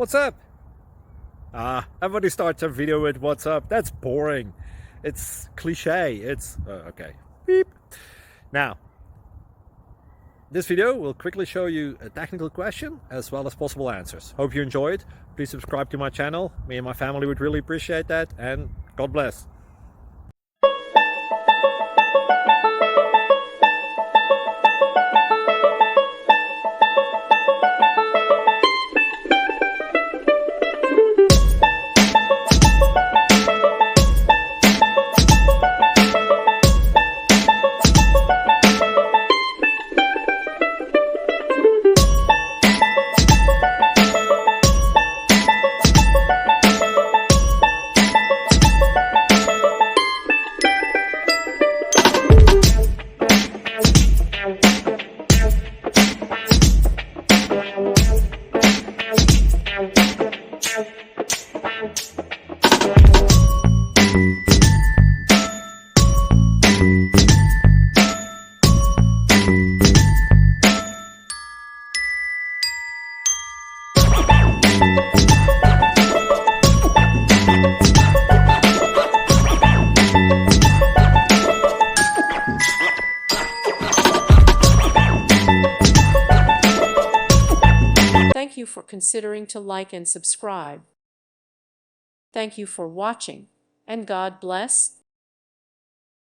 What's up? Everybody starts a video with what's up. That's boring. It's cliche. It's okay. Beep. Now, this video will quickly show you a technical question as well as possible answers. Hope you enjoy it. Please subscribe to my channel. Me and my family would really appreciate that, and God bless. Thank you for considering to like and subscribe. Thank you for watching, and God bless.